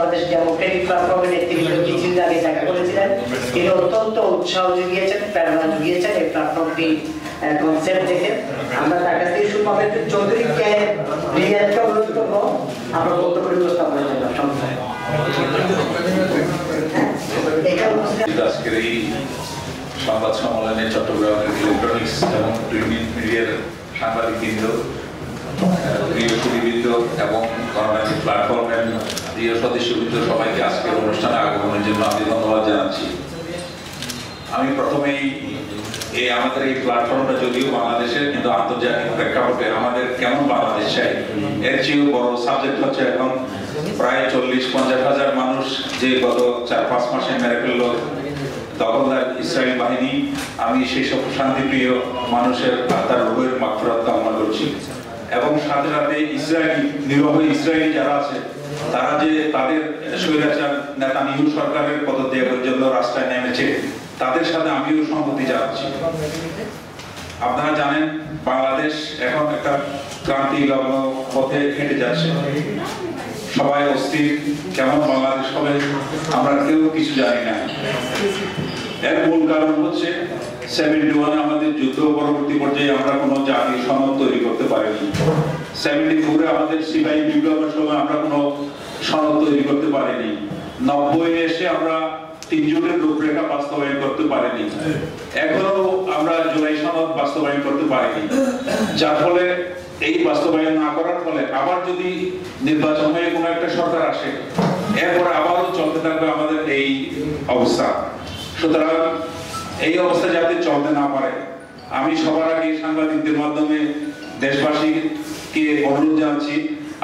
Bangladesh Democratic প্ল্যাটফর্মের নেতৃত্ব কিছুদিন আগে দেখা করেছিলেন। তিনি অত্যন্ত উৎসাহ জুগিয়েছেন, প্রেরণা জুগিয়েছেন এই প্ল্যাটফর্মটি কনসেপ্ট দেখে। আমরা তার কাছ থেকে সুপাবেন চৌধুরীকে রিয়াজকে অনুরোধ করবো আমরা বক্তব্য উপস্থাপনের জন্য। আজকের এই সংবাদ সম্মেলনে চট্টগ্রামের ইলেকট্রনিক্স এবং প্রিন্ট মিডিয়ার সাংবাদিকবৃন্দ, প্রিয় সুধীবৃন্দ এবং গণতান্ত্রিক প্ল্যাটফর্মের প্রিয় সদস্যবৃন্দ সবাইকে আজকের অনুষ্ঠানে আগমনের জন্য আমি ধন্যবাদ জানাচ্ছি। আমি প্রথমেই আমাদের এই প্ল্যাটফর্মটা যদিও বাংলাদেশের, কিন্তু আন্তর্জাতিক প্রেক্ষাপটে আমাদের কেমন বাংলাদেশ চাই এর চেয়েও বড় সাবজেক্ট হচ্ছে এখন প্রায় 40-50 হাজার মানুষ যে গত 4-5 মাসে মেরে ফেলল দখলদার ইসরায়েল বাহিনী। আমি সেই সব শান্তিপ্রিয় মানুষের আত্মার রূহের মাগফিরাত কামনা করছি এবং সাথে সাথে ইসরায়েলি নিরীহ ইসরায়েলি যারা আছে তারা যে তাদের স্বৈরাচার নেতানিয়াহু সরকারের পদত্যাগের জন্য রাস্তায় নেমেছে তাদের সাথে আমিও সংহতি জানাচ্ছি। আপনারা জানেন বাংলাদেশ এখন একটা ক্রান্তি লগ্ন পথে হেঁটে যাচ্ছে। সবাই অস্থির, কেমন বাংলাদেশ হবে আমরা কেউ কিছু জানি না। এর মূল কারণ হচ্ছে 71 আমাদের যুদ্ধ পরবর্তী পর্যায়ে আমরা কোনো জাতীয় সনদ তৈরি করতে পারিনি। 74 আমাদের সিপাহী বিপ্লবের সময় আমরা কোনো সনদ তৈরি করতে পারিনি। 90 এসে আমরা 3 জোটের রূপরেখা বাস্তবায়ন করতে পারিনি। এখনো আমরা জুলাই সনদ বাস্তবায়ন করতে পারিনি, যার ফলে এই বাস্তবায়ন না করার ফলে আবার যদি নির্বাচন হয়ে কোনো একটা সরকার আসে এরপরে আবারও চলতে থাকবে আমাদের এই অবস্থা। সুতরাং এই অবস্থা যাতে চলতে না পারে আমি সবার আগে সাংবাদিকদের মাধ্যমে দেশবাসীকে অনুরোধ জানাচ্ছি,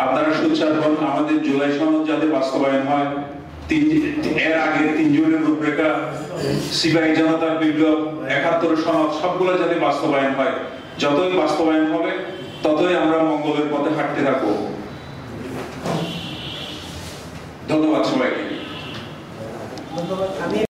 আপনারা সোচ্চার হন। আমাদের জুলাই সনদ যাতে বাস্তবায়ন হয়, এর আগে 3 জোটের রূপরেখা, সিপাহী জনতার বিপ্লব, 71 সনদ সবগুলো যাতে বাস্তবায়ন হয়। যতই বাস্তবায়ন হবে ততই আমরা মঙ্গলের পথে হাঁটতে থাকবো। ধন্যবাদ সবাইকে।